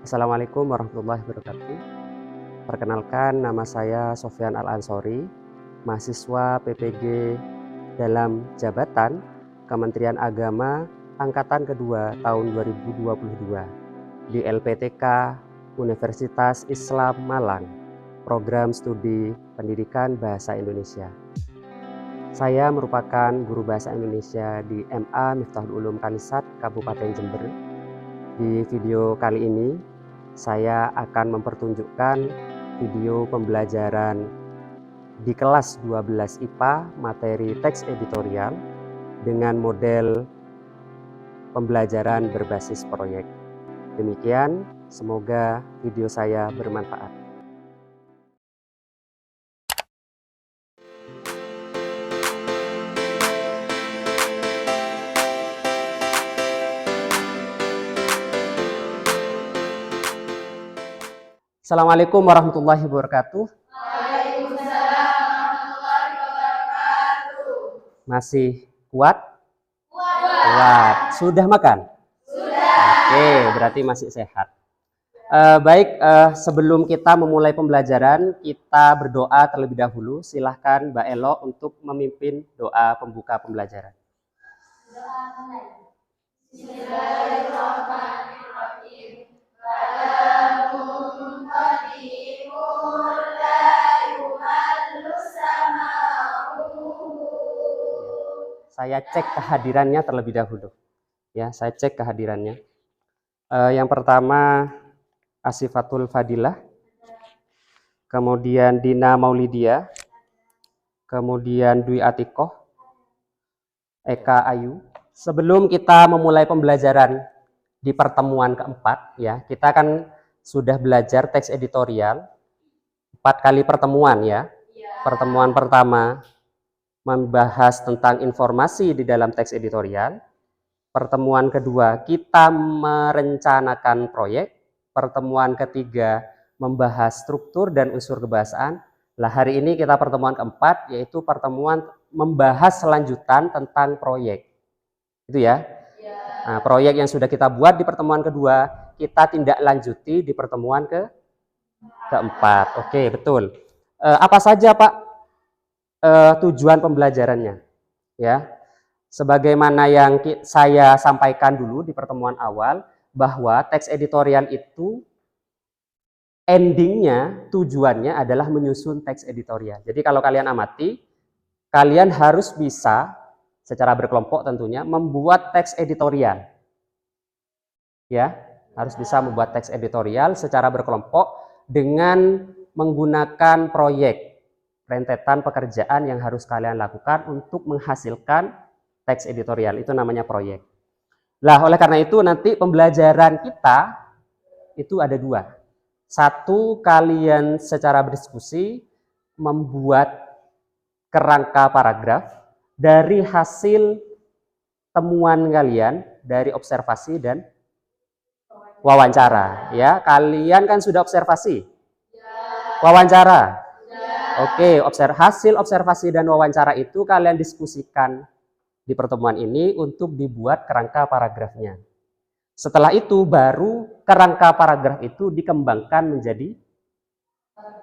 Assalamualaikum warahmatullahi wabarakatuh. Perkenalkan, nama saya Sofyan Al-Ansori, mahasiswa PPG dalam jabatan Kementerian Agama Angkatan Kedua tahun 2022 di LPTK Universitas Islam Malang, Program Studi Pendidikan Bahasa Indonesia. Saya merupakan guru bahasa Indonesia di MA Miftahul Ulum Kanisat, Kabupaten Jember. Di video kali ini, saya akan mempertunjukkan video pembelajaran di kelas 12 IPA materi teks editorial dengan model pembelajaran berbasis proyek. Demikian, semoga video saya bermanfaat. Assalamualaikum warahmatullahi wabarakatuh. Waalaikumsalam warahmatullahi wabarakatuh. Masih kuat? Kuat. Sudah makan? Sudah. Oke, berarti masih sehat. Baik, sebelum kita memulai pembelajaran, kita berdoa terlebih dahulu. Silahkan Mbak Elo untuk memimpin doa pembuka pembelajaran. Doa mulai. Bismillahirrahmanirrahim. Kalamun qadimul la yuhallu sama'uhu. Saya cek kehadirannya terlebih dahulu. Ya, saya cek kehadirannya. Yang pertama Asifatul Fadilah, kemudian Dina Maulidia, kemudian Dwi Atikoh, Eka Ayu. Sebelum kita memulai pembelajaran di pertemuan keempat, ya, kita kan sudah belajar teks editorial 4 kali pertemuan, ya. Pertemuan pertama membahas tentang informasi di dalam teks editorial. Pertemuan kedua kita merencanakan proyek. Pertemuan ketiga membahas struktur dan unsur kebahasaan. Lah, hari ini kita pertemuan keempat, yaitu pertemuan membahas selanjutan tentang proyek. Itu ya. Nah, proyek yang sudah kita buat di pertemuan kedua, kita tindak lanjuti di pertemuan keempat. Oke, betul. Apa saja Pak tujuan pembelajarannya? Ya, sebagaimana yang saya sampaikan dulu di pertemuan awal, bahwa teks editorial itu endingnya, tujuannya adalah menyusun teks editorial. Jadi kalau kalian amati, kalian harus bisa secara berkelompok tentunya membuat teks editorial. Ya, harus bisa membuat teks editorial secara berkelompok dengan menggunakan proyek, rentetan pekerjaan yang harus kalian lakukan untuk menghasilkan teks editorial. Itu namanya proyek. Nah, oleh karena itu nanti pembelajaran kita itu ada 2. 1, kalian secara berdiskusi membuat kerangka paragraf dari hasil temuan kalian dari observasi dan wawancara. Ya, kalian kan sudah observasi, wawancara. Oke, hasil observasi dan wawancara itu kalian diskusikan di pertemuan ini untuk dibuat kerangka paragrafnya. Setelah itu baru kerangka paragraf itu dikembangkan menjadi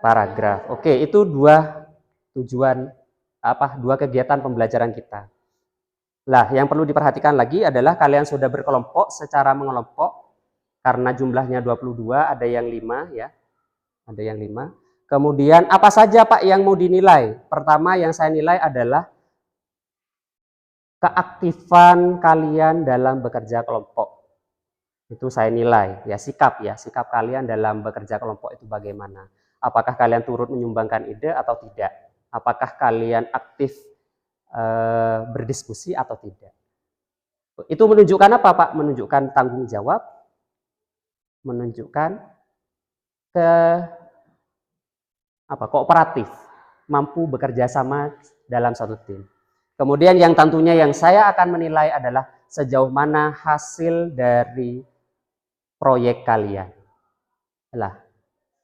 paragraf. Oke, itu 2 tujuan 2 kegiatan pembelajaran kita. Lah, yang perlu diperhatikan lagi adalah kalian sudah berkelompok secara mengelompok karena jumlahnya 22, ada yang 5 ya. Ada yang 5. Kemudian apa saja Pak yang mau dinilai? Pertama yang saya nilai adalah keaktifan kalian dalam bekerja kelompok. Itu saya nilai, ya, sikap kalian dalam bekerja kelompok itu bagaimana? Apakah kalian turut menyumbangkan ide atau tidak? Apakah kalian aktif berdiskusi atau tidak? Itu menunjukkan apa Pak? Menunjukkan tanggung jawab, menunjukkan kooperatif, mampu bekerja sama dalam satu tim. Kemudian yang tentunya yang saya akan menilai adalah sejauh mana hasil dari proyek kalian. Lah,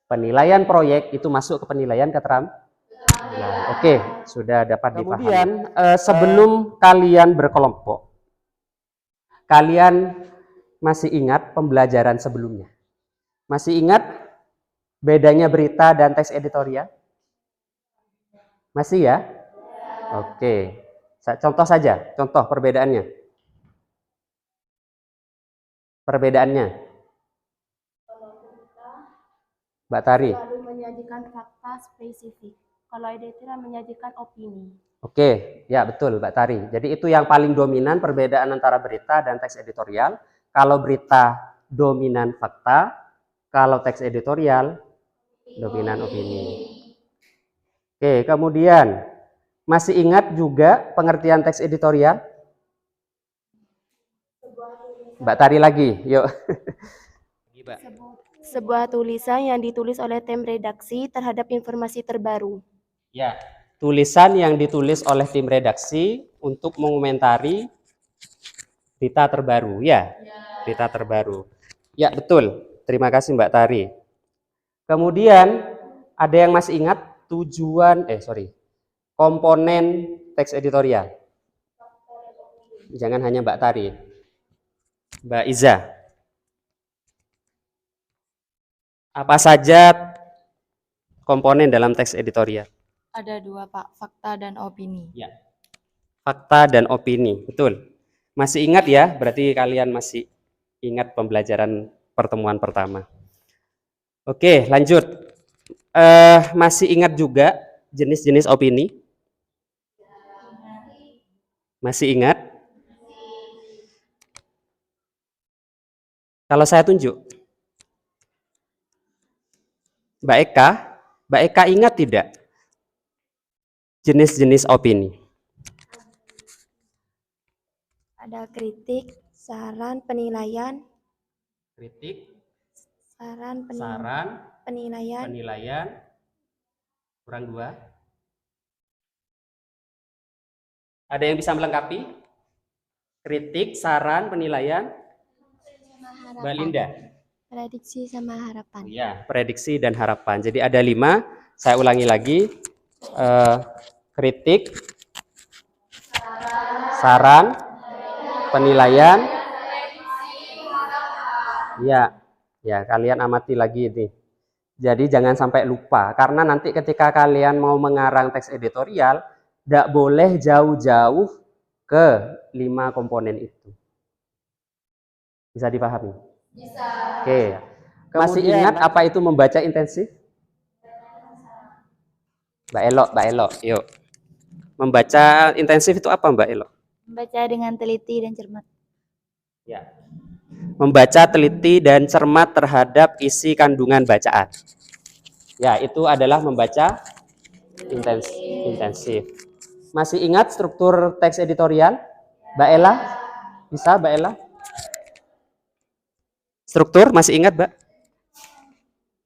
penilaian proyek itu masuk ke penilaian keterampilan. Oke, sudah dapat dipahami. Kemudian sebelum kalian berkelompok, Kalian masih ingat pembelajaran sebelumnya? Masih ingat bedanya berita dan teks editorial? Masih ya? Oke. Contoh saja, contoh perbedaannya. Perbedaannya. Mbak Tari. Selalu menyajikan fakta spesifik. Kalau editorial menyajikan opini. Oke, ya betul Mbak Tari. Jadi itu yang paling dominan perbedaan antara berita dan teks editorial. Kalau berita dominan fakta, kalau teks editorial dominan opini. Oke, kemudian masih ingat juga pengertian teks editorial? Mbak Tari lagi, yuk. Sebuah tulisan yang ditulis oleh tim redaksi terhadap informasi terbaru. Ya, tulisan yang ditulis oleh tim redaksi untuk mengomentari berita terbaru, ya. Berita terbaru. Ya, betul. Terima kasih Mbak Tari. Kemudian ada yang masih ingat komponen teks editorial? Jangan hanya Mbak Tari. Mbak Iza. Apa saja komponen dalam teks editorial? Ada dua, Pak, fakta dan opini. Ya. Fakta dan opini, betul. Masih ingat ya? Berarti kalian masih ingat pembelajaran pertemuan pertama. Oke, lanjut. Masih ingat juga jenis-jenis opini? Masih ingat? Kalau saya tunjuk. Mbak Eka ingat tidak jenis-jenis opini? Ada kritik, saran, penilaian. Kritik, Saran, penilaian, kurang 2. Ada yang bisa melengkapi? Kritik, saran, penilaian. Mbak Linda. Prediksi sama harapan. Ya, prediksi dan harapan. Jadi ada 5. Saya ulangi lagi. Kritik, saran, penilaian. Ya, kalian amati lagi ini. Jadi jangan sampai lupa, karena nanti ketika kalian mau mengarang teks editorial, tidak boleh jauh-jauh ke 5 komponen itu. Bisa dipahami? Bisa. Oke. Masih ingat apa itu membaca intensif? Mbak Elo, yuk. Membaca intensif itu apa Mbak Elo? Membaca dengan teliti dan cermat. Ya. Membaca teliti dan cermat terhadap isi kandungan bacaan. Ya, itu adalah membaca intensif. Masih ingat struktur teks editorial? Mbak Ella? Bisa Mbak Ella? Struktur masih ingat, Mbak?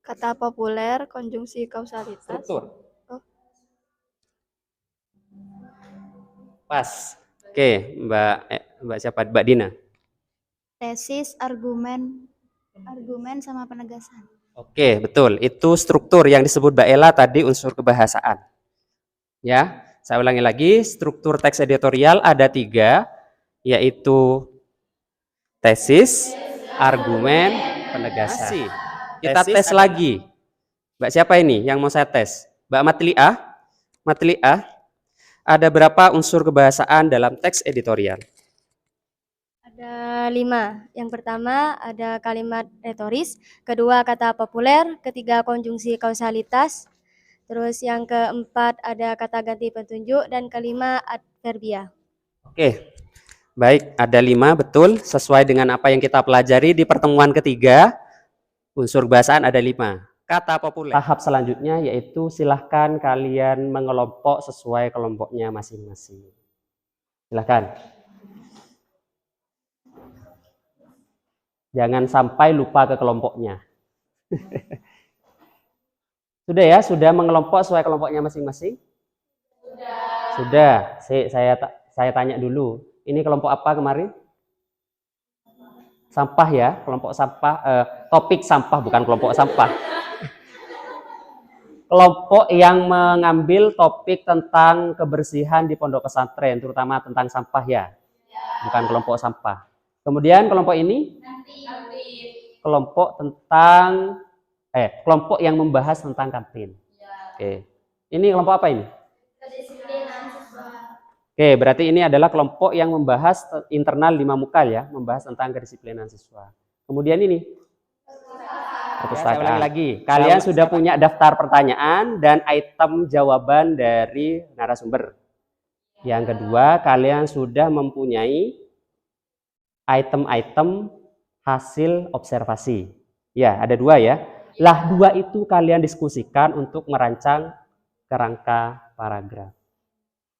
Kata populer, konjungsi kausalitas. Struktur. Oh. Pas. Oke, Mbak siapa? Mbak Dina. Tesis, argumen sama penegasan. Oke, betul. Itu struktur yang disebut Mbak Ella tadi unsur kebahasaan. Ya, saya ulangi lagi. Struktur teks editorial ada 3, yaitu tesis, argumen, penegasan. Kita tes lagi. Mbak siapa ini yang mau saya tes? Mbak Matliah? Matliah, ada berapa unsur kebahasaan dalam teks editorial? Ada 5. Yang pertama ada kalimat retoris, kedua kata populer, ketiga konjungsi kausalitas, terus yang keempat ada kata ganti petunjuk, dan kelima adverbia. Oke, baik, ada 5, betul, sesuai dengan apa yang kita pelajari di pertemuan ketiga. Unsur bahasaan ada 5. Kata populer. Tahap selanjutnya yaitu silahkan kalian mengelompok sesuai kelompoknya masing-masing. Silahkan. Jangan sampai lupa ke kelompoknya. Sudah ya? Sudah mengelompok sesuai kelompoknya masing-masing? Sudah. Saya tanya dulu. Ini kelompok apa kemarin? Sampah ya, kelompok sampah, topik sampah, bukan kelompok sampah. Kelompok yang mengambil topik tentang kebersihan di pondok pesantren, terutama tentang sampah ya, bukan kelompok sampah. Kemudian kelompok ini kelompok tentang kelompok yang membahas tentang kantin. Oke. Ini kelompok apa ini? Kedisiplinan siswa. Oke, berarti ini adalah kelompok yang membahas internal 5 muka ya, membahas tentang kedisiplinan siswa. Kemudian ini perpustakaan. Saya ulangi lagi, kalian sudah punya daftar pertanyaan dan item jawaban dari narasumber. Yang kedua, kalian sudah mempunyai item-item hasil observasi. Ya, ada 2 ya. Lah 2 itu kalian diskusikan untuk merancang kerangka paragraf.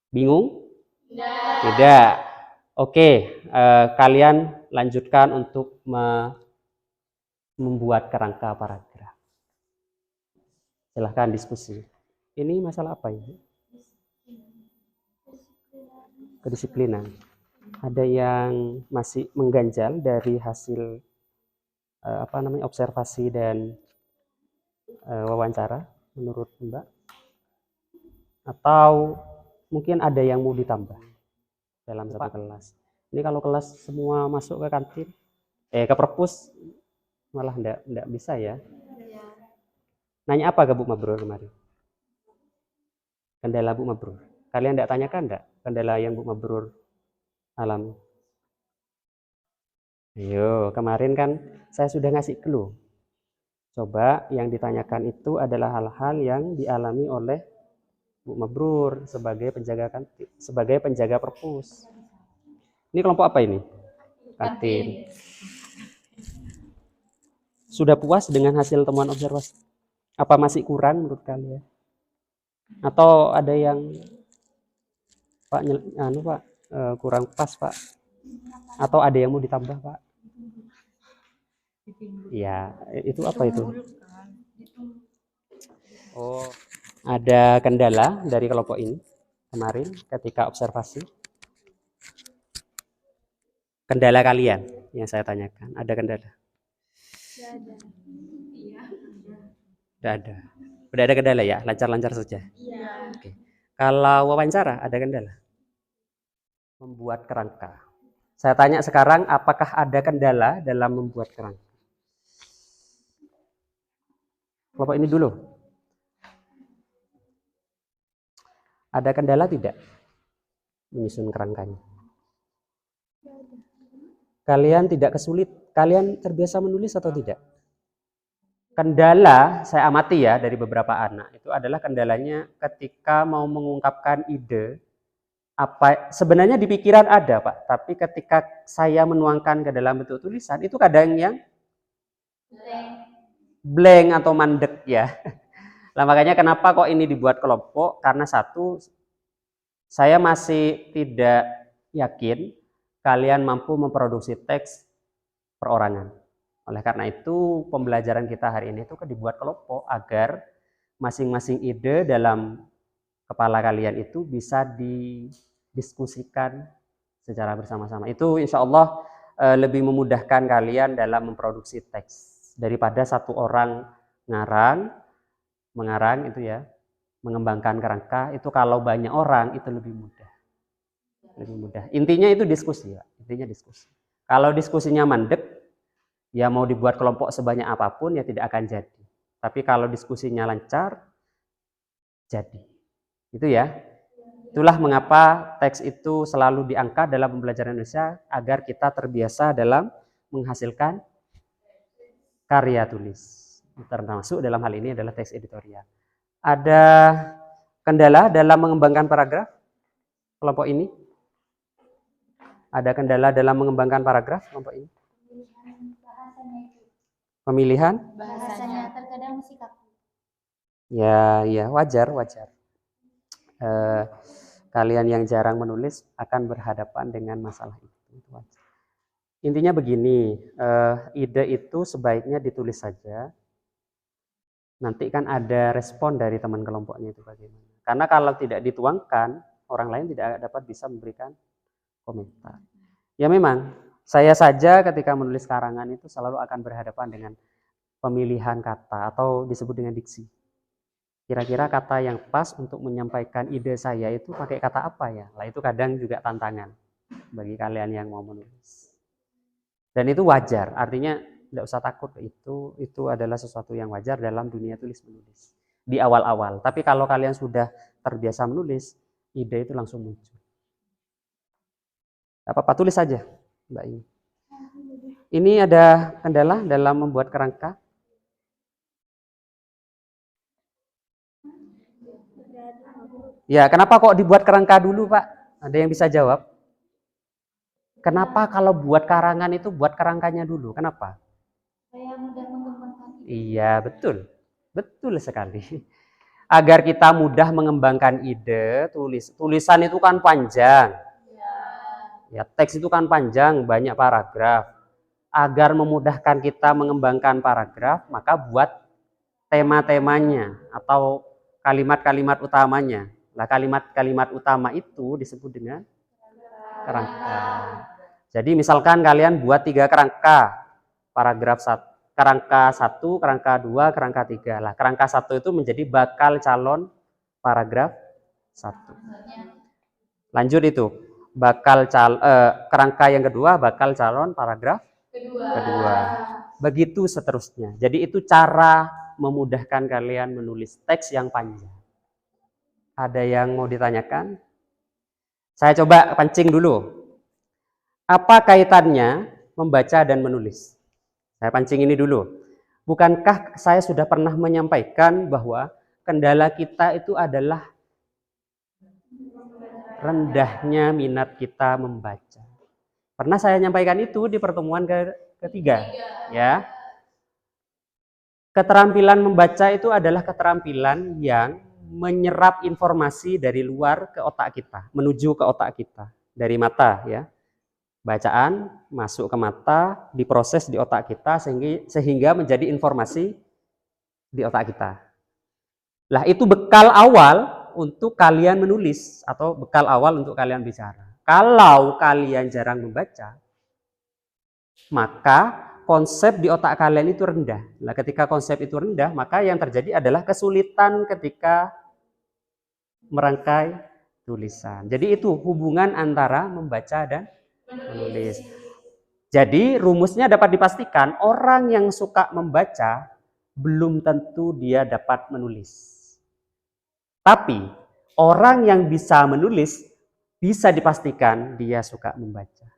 Bingung? Tidak. Oke, kalian lanjutkan untuk membuat kerangka paragraf. Silahkan diskusi. Ini masalah apa ini? Kedisiplinan. Ada yang masih mengganjal dari hasil observasi dan wawancara menurut Mbak? Atau mungkin ada yang mau ditambah dalam satu kelas? Ini kalau kelas semua masuk ke kantin, ke perpus malah enggak bisa ya. Nanya apa ke Bu Mabrur kemarin? Kendala Bu Mabrur. Kalian enggak tanyakan enggak kendala yang Bu Mabrur alami? Ayo, kemarin kan saya sudah ngasih clue. Coba yang ditanyakan itu adalah hal-hal yang dialami oleh Bu Mabrur sebagai penjaga perpus. Ini kelompok apa ini? Kantin. Sudah puas dengan hasil temuan observasi? Apa masih kurang menurut kalian? Atau ada yang Pak kurang pas Pak? Atau ada yang mau ditambah Pak? Ya, itu apa itu? Oh, ada kendala dari kelompok ini kemarin ketika observasi? Kendala kalian yang saya tanyakan, ada kendala? Tidak ada. Tidak ada kendala ya, lancar-lancar saja. Iya. Oke. Kalau wawancara ada kendala? Membuat kerangka. Saya tanya sekarang, apakah ada kendala dalam membuat kerangka? Kelompok ini dulu. Ada kendala tidak menyusun kerangkanya? Kalian tidak kesulit? Kalian terbiasa menulis atau tidak? Kendala saya amati ya dari beberapa anak itu adalah kendalanya ketika mau mengungkapkan ide. Apa sebenarnya di pikiran ada Pak, tapi ketika saya menuangkan ke dalam bentuk tulisan itu kadang yang blank atau mandek ya. Nah, makanya kenapa kok ini dibuat kelompok? Karena satu, saya masih tidak yakin kalian mampu memproduksi teks perorangan. Oleh karena itu, pembelajaran kita hari ini itu dibuat kelompok agar masing-masing ide dalam kepala kalian itu bisa didiskusikan secara bersama-sama. Itu insya Allah lebih memudahkan kalian dalam memproduksi teks daripada satu orang mengarang itu ya, mengembangkan kerangka itu kalau banyak orang itu lebih mudah. Intinya itu diskusi ya, intinya diskusi. Kalau diskusinya mandek, ya mau dibuat kelompok sebanyak apapun ya tidak akan jadi. Tapi kalau diskusinya lancar, jadi. Itu ya. Itulah mengapa teks itu selalu diangkat dalam pembelajaran Indonesia agar kita terbiasa dalam menghasilkan karya tulis. Termasuk dalam hal ini adalah teks editorial. Ada kendala dalam mengembangkan paragraf kelompok ini? Ada kendala dalam mengembangkan paragraf kelompok ini? Pemilihan? Bahasanya terkadang masih kaku. Ya, wajar. Kalian yang jarang menulis akan berhadapan dengan masalah itu. Intinya begini, ide itu sebaiknya ditulis saja. Nanti kan ada respon dari teman kelompoknya itu bagaimana. Karena kalau tidak dituangkan, orang lain tidak dapat bisa memberikan komentar. Ya memang, saya saja ketika menulis karangan itu selalu akan berhadapan dengan pemilihan kata atau disebut dengan diksi. Kira-kira kata yang pas untuk menyampaikan ide saya itu pakai kata apa ya? Lah itu kadang juga tantangan bagi kalian yang mau menulis. Dan itu wajar, artinya tidak usah takut, itu adalah sesuatu yang wajar dalam dunia tulis menulis di awal-awal. Tapi kalau kalian sudah terbiasa menulis, ide itu langsung muncul. Apa-apa, tulis saja, Mbak Ini. Ini ada kendala dalam membuat kerangka? Ya, kenapa kok dibuat kerangka dulu, Pak? Ada yang bisa jawab? Kenapa kalau buat karangan itu buat kerangkanya dulu? Kenapa? Supaya mudah mengembangkan. Iya, betul. Betul sekali. Agar kita mudah mengembangkan ide, tulisan itu kan panjang. Ya, teks itu kan panjang, banyak paragraf. Agar memudahkan kita mengembangkan paragraf, maka buat tema-temanya atau kalimat-kalimat utamanya. Nah, kalimat-kalimat utama itu disebut dengan kerangka. Jadi misalkan kalian buat 3 kerangka, paragraf 1, kerangka 1, kerangka 2, kerangka 3. Lah, kerangka 1 itu menjadi bakal calon paragraf 1. Lanjut itu, kerangka yang kedua bakal calon paragraf kedua. Begitu seterusnya. Jadi itu cara memudahkan kalian menulis teks yang panjang. Ada yang mau ditanyakan? Saya coba pancing dulu. Apa kaitannya membaca dan menulis? Saya pancing ini dulu. Bukankah saya sudah pernah menyampaikan bahwa kendala kita itu adalah rendahnya minat kita membaca. Pernah saya nyampaikan itu di pertemuan ketiga. Ya. Keterampilan membaca itu adalah keterampilan yang menyerap informasi dari luar ke otak kita, menuju ke otak kita, dari mata ya. Bacaan masuk ke mata, diproses di otak kita sehingga menjadi informasi di otak kita. Lah itu bekal awal untuk kalian menulis atau bekal awal untuk kalian bicara. Kalau kalian jarang membaca, maka konsep di otak kalian itu rendah. Nah, ketika konsep itu rendah, maka yang terjadi adalah kesulitan ketika merangkai tulisan. Jadi itu hubungan antara membaca dan menulis. Jadi rumusnya dapat dipastikan orang yang suka membaca belum tentu dia dapat menulis. Tapi orang yang bisa menulis bisa dipastikan dia suka membaca.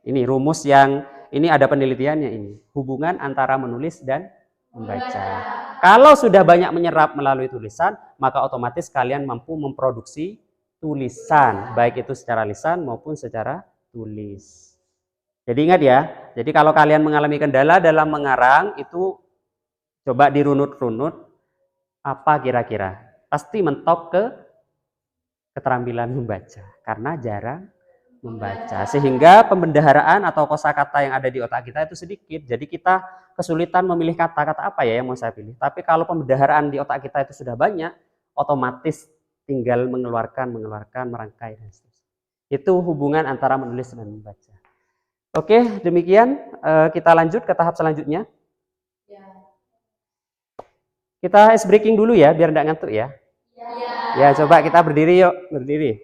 Ini rumus yang ini ada penelitiannya ini. Hubungan antara menulis dan membaca. Kalau sudah banyak menyerap melalui tulisan, maka otomatis kalian mampu memproduksi tulisan, baik itu secara lisan maupun secara tulis. Jadi ingat ya, jadi kalau kalian mengalami kendala dalam mengarang, itu coba dirunut-runut, apa kira-kira? Pasti mentok ke keterampilan membaca, karena jarang membaca. Sehingga pembendaharaan atau kosakata yang ada di otak kita itu sedikit. Jadi kita kesulitan memilih kata-kata apa ya yang mau saya pilih. Tapi kalau pembendaharaan di otak kita itu sudah banyak, otomatis tinggal mengeluarkan, merangkai dan seterusnya. Itu hubungan antara menulis dan membaca. Oke, demikian kita lanjut ke tahap selanjutnya. Kita ice breaking dulu ya, biar tidak ngantuk ya. Ya, coba kita berdiri yuk, berdiri.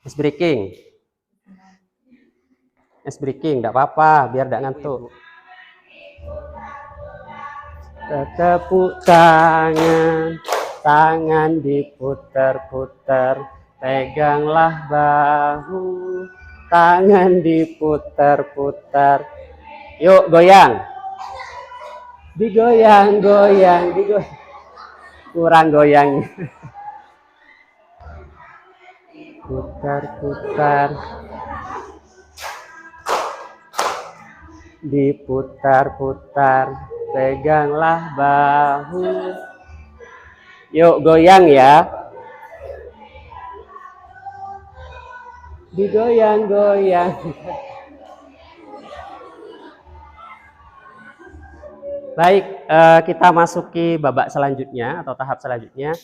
Ice breaking. Ice breaking, tidak apa-apa, biar tidak ngantuk. Tepuk tangan, tangan diputar-putar, peganglah bahu, tangan diputar-putar. Yuk goyang. Digoyang-goyang, digoyang. Kurang goyang. Putar-putar. Diputar-putar, peganglah bahu. Yuk goyang ya. Digoyang-goyang. Baik, kita masuki babak selanjutnya atau tahap selanjutnya.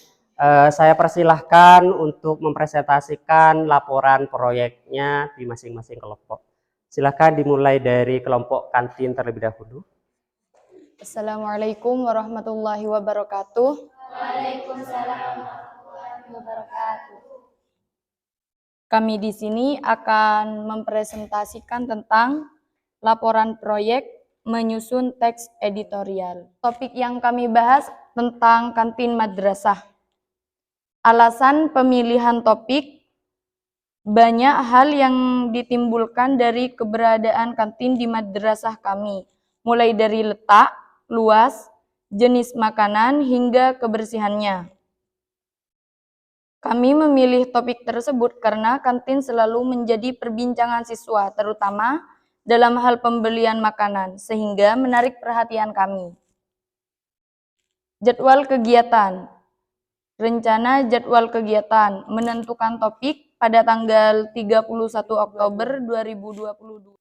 Saya persilahkan untuk mempresentasikan laporan proyeknya di masing-masing kelompok. Silakan dimulai dari kelompok kantin terlebih dahulu. Assalamualaikum warahmatullahi wabarakatuh. Waalaikumsalam warahmatullahi wabarakatuh. Kami di sini akan mempresentasikan tentang laporan proyek menyusun teks editorial. Topik yang kami bahas tentang kantin madrasah. Alasan pemilihan topik, banyak hal yang ditimbulkan dari keberadaan kantin di madrasah kami, mulai dari letak, luas, jenis makanan, hingga kebersihannya. Kami memilih topik tersebut karena kantin selalu menjadi perbincangan siswa, terutama dalam hal pembelian makanan, sehingga menarik perhatian kami. Jadwal kegiatan. Rencana jadwal kegiatan menentukan topik pada tanggal 31 Oktober 2022.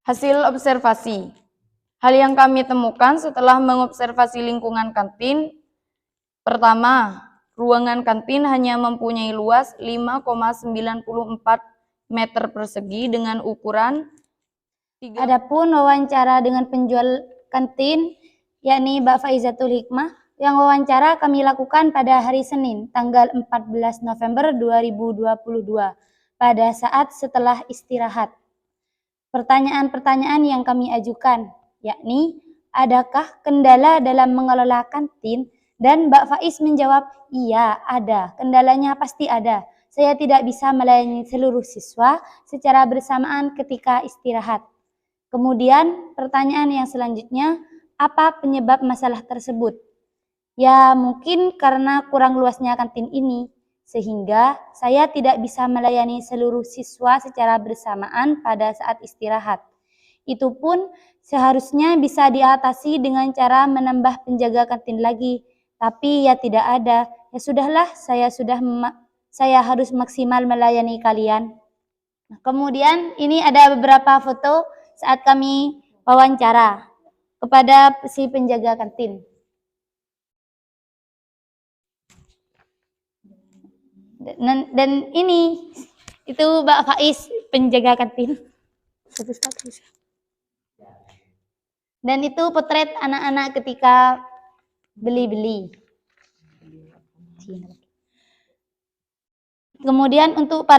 Hasil observasi. Hal yang kami temukan setelah mengobservasi lingkungan kantin, pertama, ruangan kantin hanya mempunyai luas 5,94 meter persegi dengan ukuran Adapun wawancara dengan penjual kantin, yakni Mbak Faizatul Hikmah, yang wawancara kami lakukan pada hari Senin, tanggal 14 November 2022, pada saat setelah istirahat. Pertanyaan-pertanyaan yang kami ajukan, yakni, adakah kendala dalam mengelola kantin? Dan Mbak Faiz menjawab, iya ada, kendalanya pasti ada. Saya tidak bisa melayani seluruh siswa secara bersamaan ketika istirahat. Kemudian pertanyaan yang selanjutnya, apa penyebab masalah tersebut? Ya mungkin karena kurang luasnya kantin ini, sehingga saya tidak bisa melayani seluruh siswa secara bersamaan pada saat istirahat. Itu pun seharusnya bisa diatasi dengan cara menambah penjaga kantin lagi, tapi ya tidak ada. Ya sudahlah, saya harus maksimal melayani kalian. Nah, kemudian ini ada beberapa foto saat kami wawancara kepada si penjaga kantin. Dan ini itu Mbak Faiz, penjaga kantin. Dan itu potret anak-anak ketika beli-beli. Kemudian untuk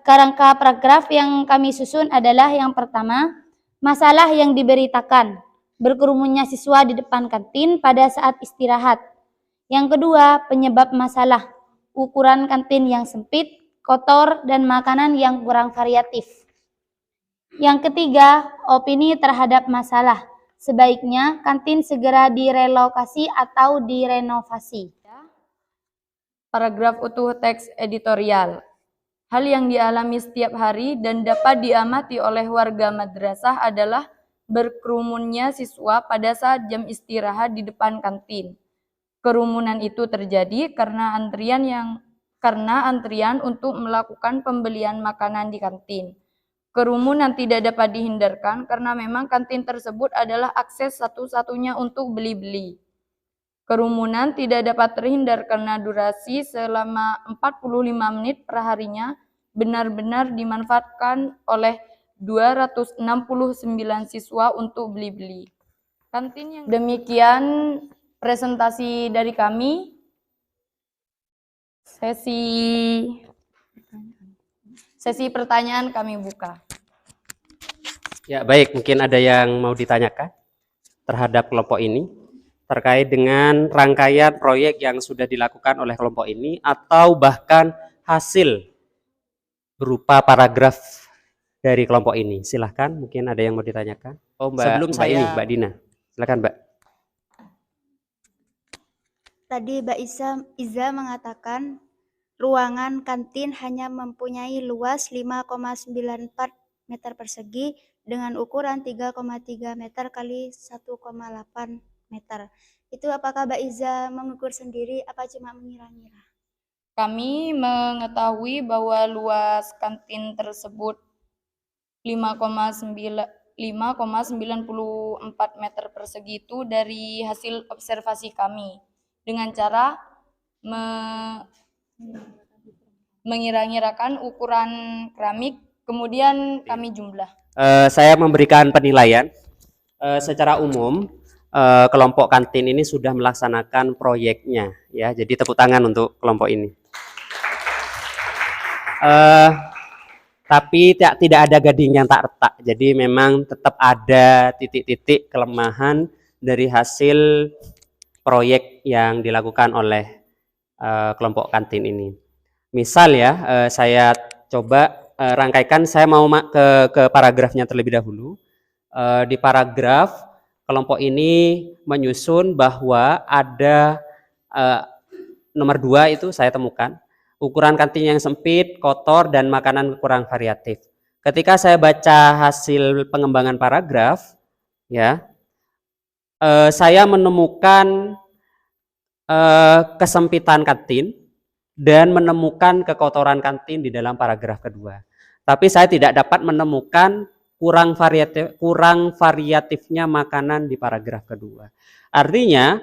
kerangka paragraf yang kami susun adalah yang pertama, masalah yang diberitakan, berkerumunnya siswa di depan kantin pada saat istirahat. Yang kedua, penyebab masalah, ukuran kantin yang sempit, kotor, dan makanan yang kurang variatif. Yang ketiga, opini terhadap masalah. Sebaiknya kantin segera direlokasi atau direnovasi. Paragraf utuh teks editorial. Hal yang dialami setiap hari dan dapat diamati oleh warga madrasah adalah berkerumunnya siswa pada saat jam istirahat di depan kantin. Kerumunan itu terjadi karena antrian untuk melakukan pembelian makanan di kantin. Kerumunan tidak dapat dihindarkan karena memang kantin tersebut adalah akses satu-satunya untuk beli-beli. Kerumunan tidak dapat terhindar karena durasi selama 45 menit per harinya benar-benar dimanfaatkan oleh 269 siswa untuk beli-beli. Kantin yang demikian presentasi dari kami. Sesi pertanyaan kami buka. Ya, baik, mungkin ada yang mau ditanyakan terhadap kelompok ini terkait dengan rangkaian proyek yang sudah dilakukan oleh kelompok ini atau bahkan hasil berupa paragraf dari kelompok ini. Silahkan, mungkin ada yang mau ditanyakan. Oh, Mbak Mbak Dina. Silahkan, Mbak. Tadi Mbak Iza mengatakan ruangan kantin hanya mempunyai luas 5,94 meter persegi dengan ukuran 3,3 meter kali 1,8 meter. Itu apakah Mbak Iza mengukur sendiri apa cuma mengira-ngira? Kami mengetahui bahwa luas kantin tersebut 5,94 meter persegi itu dari hasil observasi kami dengan cara mengira-ngirakan ukuran keramik, kemudian kami jumlah. Saya memberikan penilaian. Secara umum, kelompok kantin ini sudah melaksanakan proyeknya, ya. Jadi tepuk tangan untuk kelompok ini. Eh, tapi tidak ada gading yang tak retak. Jadi memang tetap ada titik-titik kelemahan dari hasil proyek yang dilakukan oleh kelompok kantin ini. Misal ya, saya coba rangkaikan, saya mau ke paragrafnya terlebih dahulu. Di paragraf, kelompok ini menyusun bahwa ada nomor 2 itu saya temukan, ukuran kantin yang sempit, kotor, dan makanan kurang variatif. Ketika saya baca hasil pengembangan paragraf, ya, saya menemukan kesempitan kantin dan menemukan kekotoran kantin di dalam paragraf kedua. Tapi saya tidak dapat menemukan kurang variatifnya makanan di paragraf kedua. Artinya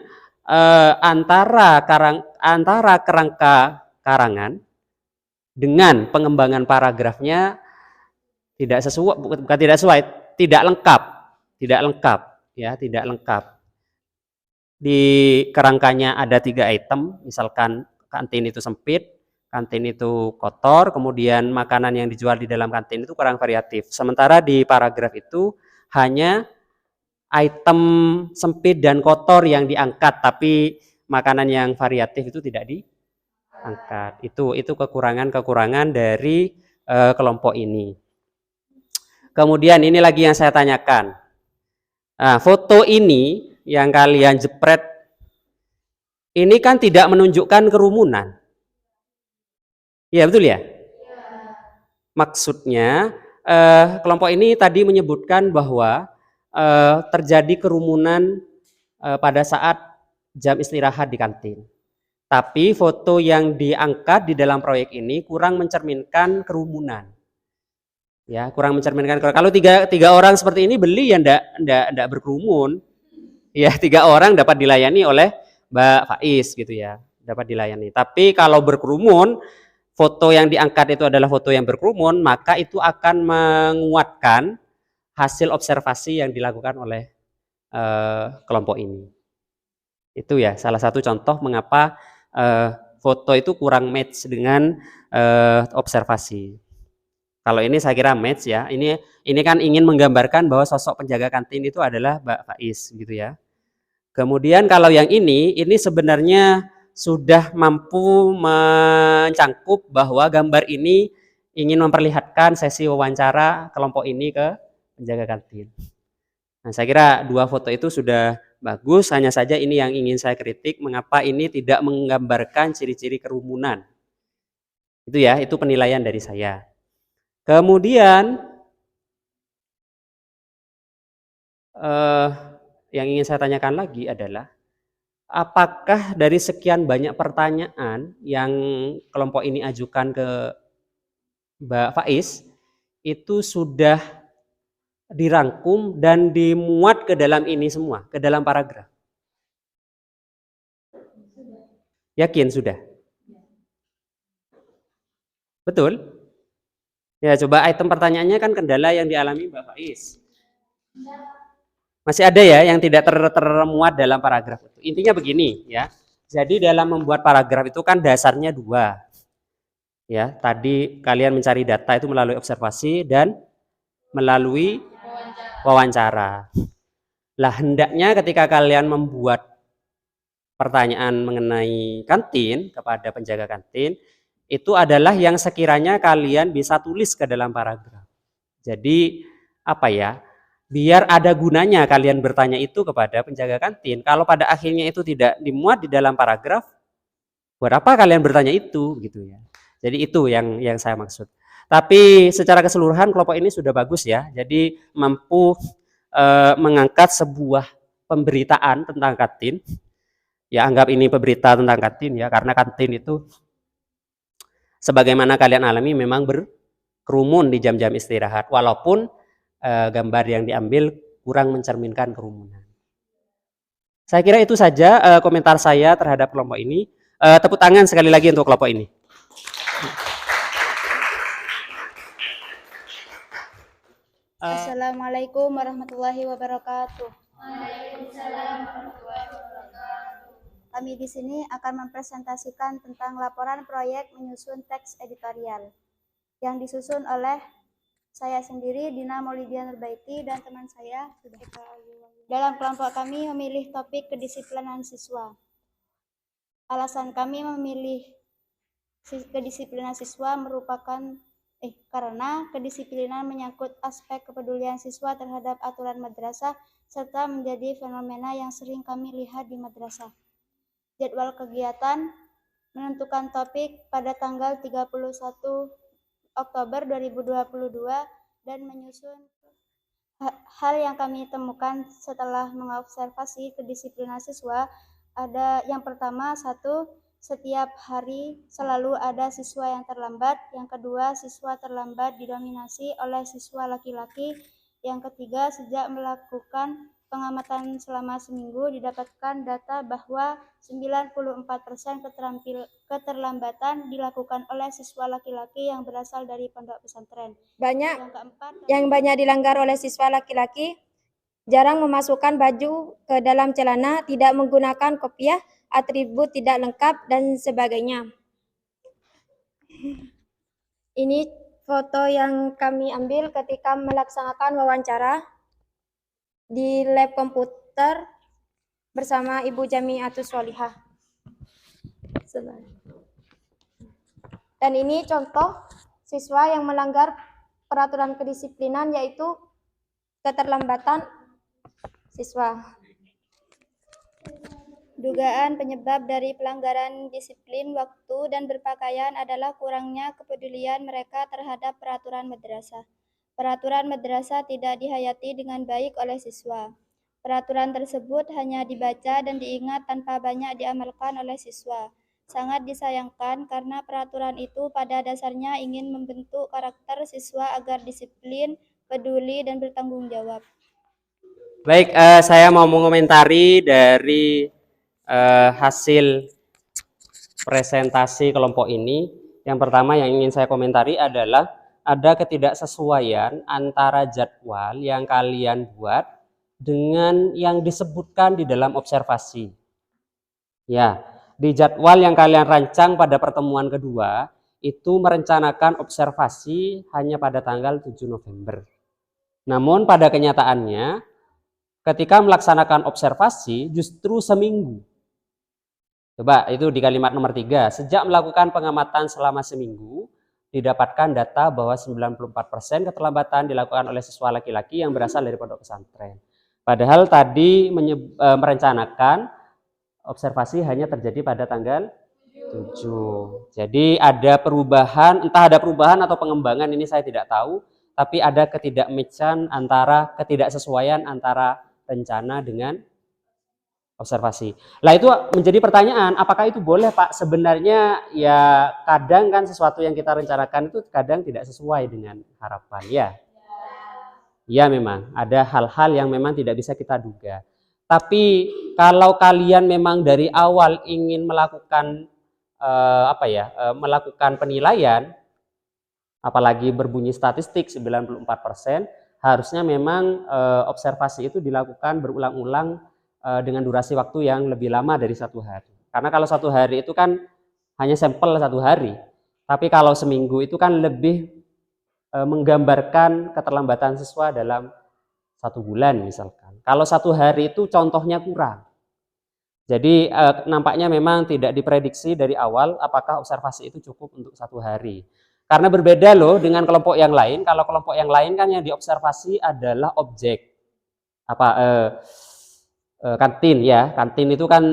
antara kerangka karangan dengan pengembangan paragrafnya tidak sesuai, bukan tidak sesuai, tidak lengkap ya, tidak lengkap. Di kerangkanya ada 3 item, misalkan kantin itu sempit, kantin itu kotor, kemudian makanan yang dijual di dalam kantin itu kurang variatif. Sementara di paragraf itu hanya item sempit dan kotor yang diangkat, tapi makanan yang variatif itu tidak diangkat. Itu kekurangan dari kelompok ini. Kemudian ini lagi yang saya tanyakan. Nah, foto ini yang kalian jepret ini kan tidak menunjukkan kerumunan. Ya, betul ya? Maksudnya kelompok ini tadi menyebutkan bahwa terjadi kerumunan pada saat jam istirahat di kantin. Tapi foto yang diangkat di dalam proyek ini kurang mencerminkan kerumunan. Ya, kurang mencerminkan. Kalau tiga orang seperti ini beli ya ndak berkerumun. Ya, 3 orang dapat dilayani oleh Mbak Faiz gitu ya, dapat dilayani. Tapi kalau berkerumun, foto yang diangkat itu adalah foto yang berkerumun, maka itu akan menguatkan hasil observasi yang dilakukan oleh kelompok ini. Itu ya salah satu contoh mengapa foto itu kurang match dengan observasi. Kalau ini saya kira match ya. Ini kan ingin menggambarkan bahwa sosok penjaga kantin itu adalah Mbak Faiz gitu ya. Kemudian kalau yang ini sebenarnya sudah mampu mencangkup bahwa gambar ini ingin memperlihatkan sesi wawancara kelompok ini ke penjaga kantin. Nah, saya kira 2 foto itu sudah bagus, hanya saja ini yang ingin saya kritik, mengapa ini tidak menggambarkan ciri-ciri kerumunan. Itu ya, itu penilaian dari saya. Kemudian yang ingin saya tanyakan lagi adalah apakah dari sekian banyak pertanyaan yang kelompok ini ajukan ke Mbak Faiz itu sudah dirangkum dan dimuat ke dalam ini semua, ke dalam paragraf? Yakin sudah? Betul? Ya, coba item pertanyaannya kan kendala yang dialami Mbak Faiz. Masih ada ya yang tidak termuat dalam paragraf itu. Intinya begini ya. Jadi dalam membuat paragraf itu kan dasarnya 2. Ya, tadi kalian mencari data itu melalui observasi dan melalui wawancara. Lah hendaknya ketika kalian membuat pertanyaan mengenai kantin kepada penjaga kantin, itu adalah yang sekiranya kalian bisa tulis ke dalam paragraf. Jadi apa ya? Biar ada gunanya kalian bertanya itu kepada penjaga kantin. Kalau pada akhirnya itu tidak dimuat di dalam paragraf, buat apa kalian bertanya itu gitu ya. Jadi itu yang saya maksud. Tapi secara keseluruhan kelompok ini sudah bagus ya. Jadi mampu mengangkat sebuah pemberitaan tentang kantin. Ya anggap ini pemberita tentang kantin ya, karena kantin itu sebagaimana kalian alami memang berkerumun di jam-jam istirahat. Walaupun gambar yang diambil kurang mencerminkan kerumunan. Saya kira itu saja komentar saya terhadap kelompok ini. Tepuk tangan sekali lagi untuk kelompok ini. Assalamualaikum warahmatullahi wabarakatuh. Kami di sini akan mempresentasikan tentang laporan proyek menyusun teks editorial. yang disusun oleh saya sendiri, Dina Maulidia Nurbaiti, dan teman saya. Dalam kelompok kami memilih topik kedisiplinan siswa. Alasan kami memilih kedisiplinan siswa karena kedisiplinan menyangkut aspek kepedulian siswa terhadap aturan madrasah serta menjadi fenomena yang sering kami lihat di madrasah. Jadwal kegiatan menentukan topik pada tanggal 31 Oktober 2022 dan menyusun hal yang kami temukan setelah mengobservasi kedisiplinan siswa ada yang pertama, setiap hari selalu ada siswa yang terlambat. Yang kedua, siswa terlambat didominasi oleh siswa laki-laki. Yang ketiga, sejak melakukan pengamatan selama seminggu didapatkan data bahwa 94% keterlambatan dilakukan oleh siswa laki-laki yang berasal dari pondok pesantren. Yang keempat, Yang banyak dilanggar oleh siswa laki-laki, jarang memasukkan baju ke dalam celana, tidak menggunakan kopiah, atribut tidak lengkap, dan sebagainya. Ini foto yang kami ambil ketika melaksanakan wawancara di lab komputer bersama Ibu Jamiatus Sholihah. Dan ini contoh siswa yang melanggar peraturan kedisiplinan, yaitu keterlambatan siswa. dugaan penyebab dari pelanggaran disiplin waktu dan berpakaian adalah kurangnya kepedulian mereka terhadap peraturan madrasah. Peraturan madrasah tidak dihayati dengan baik oleh siswa. Peraturan tersebut hanya dibaca dan diingat tanpa banyak diamalkan oleh siswa. Sangat disayangkan karena peraturan itu pada dasarnya ingin membentuk karakter siswa agar disiplin, peduli, dan bertanggung jawab. Baik, saya mau mengomentari dari hasil presentasi kelompok ini. Yang pertama yang ingin saya komentari adalah ada ketidaksesuaian antara jadwal yang kalian buat dengan yang disebutkan di dalam observasi. Ya, di jadwal yang kalian rancang pada pertemuan kedua itu merencanakan observasi hanya pada tanggal 7 November. Namun pada kenyataannya ketika melaksanakan observasi justru seminggu. Coba itu di kalimat nomor 3, sejak melakukan pengamatan selama seminggu, didapatkan data bahwa 94% keterlambatan dilakukan oleh siswa laki-laki yang berasal dari pondok pesantren. Padahal tadi merencanakan observasi hanya terjadi pada tanggal 7. Jadi ada perubahan, entah ada perubahan atau pengembangan, ini saya tidak tahu, tapi ada ketidaksesuaian antara rencana dengan observasi. Lah itu menjadi pertanyaan, apakah itu boleh Pak? Sebenarnya ya kadang kan sesuatu yang kita rencanakan itu kadang tidak sesuai dengan harapan ya. Ya memang ada hal-hal yang memang tidak bisa kita duga. Tapi kalau kalian memang dari awal ingin melakukan melakukan penilaian, apalagi berbunyi statistik 94%, harusnya memang observasi itu dilakukan berulang-ulang dengan durasi waktu yang lebih lama dari 1 hari. Karena kalau 1 hari itu kan hanya sampel 1 hari. Tapi kalau seminggu itu kan lebih menggambarkan keterlambatan siswa dalam 1 bulan misalkan. Kalau 1 hari itu contohnya kurang. Jadi nampaknya memang tidak diprediksi dari awal apakah observasi itu cukup untuk 1 hari. Karena berbeda loh dengan kelompok yang lain. Kalau kelompok yang lain kan yang diobservasi adalah objek. Kantin ya. Kantin itu kan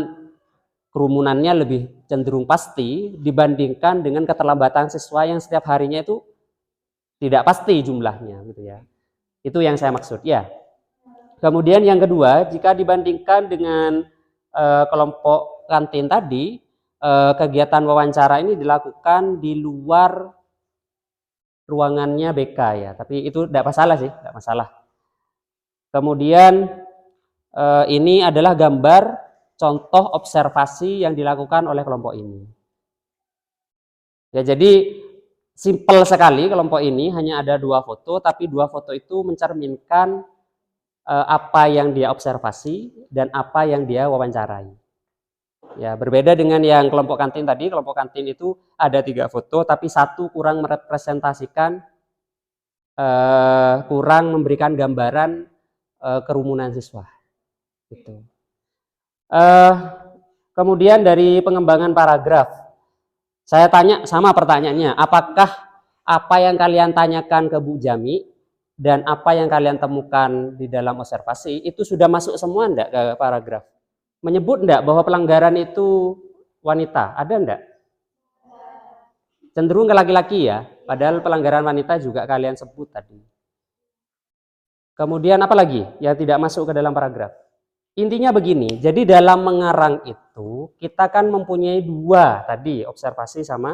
kerumunannya lebih cenderung pasti dibandingkan dengan keterlambatan siswa yang setiap harinya itu tidak pasti jumlahnya gitu ya. Itu yang saya maksud ya. Kemudian yang kedua, jika dibandingkan dengan kelompok kantin tadi, kegiatan wawancara ini dilakukan di luar ruangannya BK ya, tapi itu tidak masalah sih, tidak masalah. Kemudian ini adalah gambar contoh observasi yang dilakukan oleh kelompok ini. Ya, jadi simpel sekali kelompok ini, hanya ada 2 foto, tapi 2 foto itu mencerminkan apa yang dia observasi dan apa yang dia wawancarai. Ya, berbeda dengan yang kelompok kantin tadi. Kelompok kantin itu ada 3 foto, tapi satu kurang merepresentasikan, kurang memberikan gambaran kerumunan siswa. Gitu. Kemudian dari pengembangan paragraf, saya tanya sama pertanyaannya, apakah apa yang kalian tanyakan ke Bu Jami dan apa yang kalian temukan di dalam observasi itu sudah masuk semua enggak ke paragraf? Menyebut enggak bahwa pelanggaran itu wanita? Ada enggak? Cenderung ke laki-laki ya, padahal pelanggaran wanita juga kalian sebut tadi. Kemudian apa lagi yang tidak masuk ke dalam paragraf? Intinya begini, jadi dalam mengarang itu kita kan mempunyai 2 tadi, observasi sama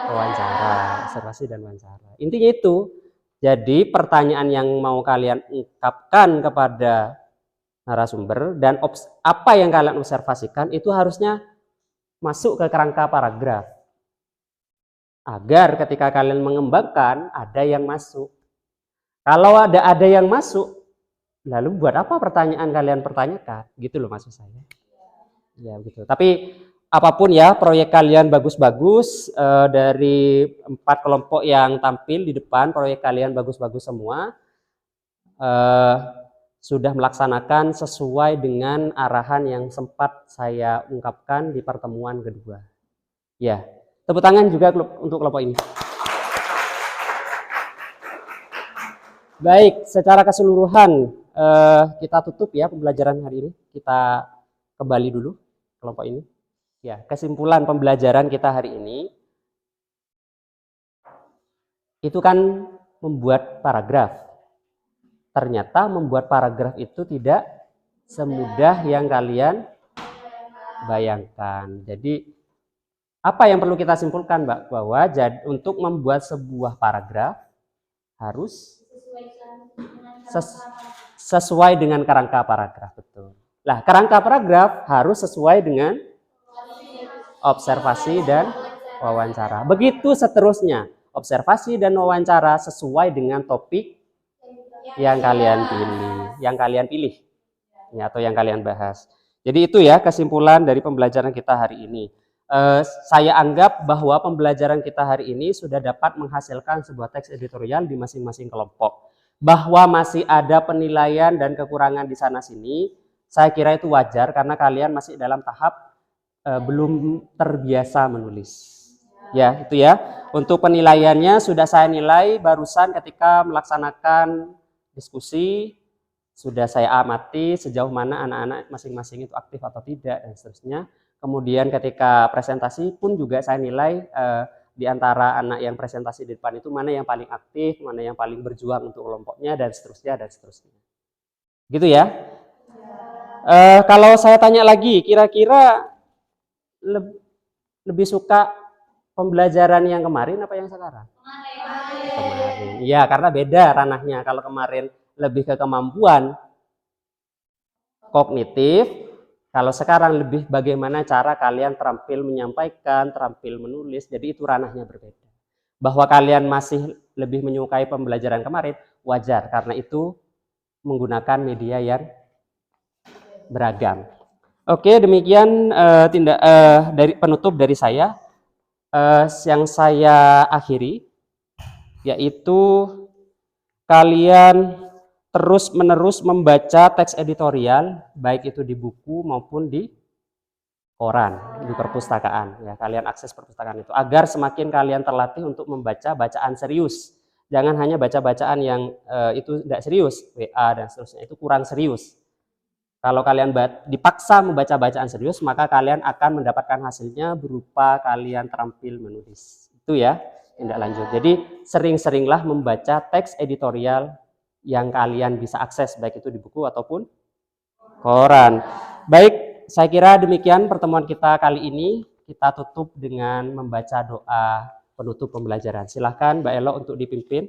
wawancara, observasi dan wawancara. Intinya itu, jadi pertanyaan yang mau kalian ungkapkan kepada narasumber dan apa yang kalian observasikan itu harusnya masuk ke kerangka paragraf. Agar ketika kalian mengembangkan ada yang masuk. Kalau ada yang masuk, lalu buat apa pertanyaan kalian pertanyakan? Gitu loh maksud saya. Ya begitu. Tapi apapun ya, proyek kalian bagus-bagus, dari 4 kelompok yang tampil di depan, proyek kalian bagus-bagus semua. Sudah melaksanakan sesuai dengan arahan yang sempat saya ungkapkan di pertemuan kedua. Ya, tepuk tangan juga untuk kelompok ini. Baik, secara keseluruhan kita tutup ya pembelajaran hari ini. Kita kembali dulu kelompok ini. Ya, kesimpulan pembelajaran kita hari ini itu kan membuat paragraf. Ternyata membuat paragraf itu tidak semudah yang kalian bayangkan. Jadi apa yang perlu kita simpulkan, Mbak? Bahwa untuk membuat sebuah paragraf harus sesuai dengan kerangka paragraf, betul. Lah, kerangka paragraf harus sesuai dengan observasi dan wawancara. Begitu seterusnya, observasi dan wawancara sesuai dengan topik yang kalian pilih, ya, atau yang kalian bahas. Jadi itu ya kesimpulan dari pembelajaran kita hari ini. Saya anggap bahwa pembelajaran kita hari ini sudah dapat menghasilkan sebuah teks editorial di masing-masing kelompok. Bahwa masih ada penilaian dan kekurangan di sana-sini, saya kira itu wajar karena kalian masih dalam tahap belum terbiasa menulis. Ya, itu ya. Untuk penilaiannya sudah saya nilai barusan ketika melaksanakan diskusi, sudah saya amati sejauh mana anak-anak masing-masing itu aktif atau tidak dan seterusnya. Kemudian ketika presentasi pun juga saya nilai di antara anak yang presentasi di depan itu mana yang paling aktif, mana yang paling berjuang untuk kelompoknya dan seterusnya dan seterusnya. Gitu ya. Kalau saya tanya lagi, kira-kira lebih suka pembelajaran yang kemarin apa yang sekarang? Kemarin. Iya, karena beda ranahnya. Kalau kemarin lebih ke kemampuan kognitif, kalau sekarang lebih bagaimana cara kalian terampil menyampaikan, terampil menulis, jadi itu ranahnya berbeda. Bahwa kalian masih lebih menyukai pembelajaran kemarin, wajar, karena itu menggunakan media yang beragam. Oke, demikian dari penutup dari saya. Yang saya akhiri, yaitu kalian terus-menerus membaca teks editorial, baik itu di buku maupun di koran, di perpustakaan. Ya, kalian akses perpustakaan itu, agar semakin kalian terlatih untuk membaca bacaan serius. Jangan hanya baca-bacaan yang itu tidak serius, WA dan seterusnya, itu kurang serius. Kalau kalian dipaksa membaca bacaan serius, maka kalian akan mendapatkan hasilnya berupa kalian terampil menulis. Itu ya, tindak lanjut. Jadi sering-seringlah membaca teks editorial yang kalian bisa akses, baik itu di buku ataupun koran. Baik, saya kira demikian pertemuan kita kali ini. Kita tutup dengan membaca doa penutup pembelajaran. Silahkan Mbak Elo untuk dipimpin.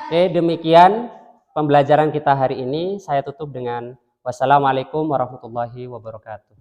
Oke, demikian pembelajaran kita hari ini. Saya tutup dengan wassalamualaikum warahmatullahi wabarakatuh.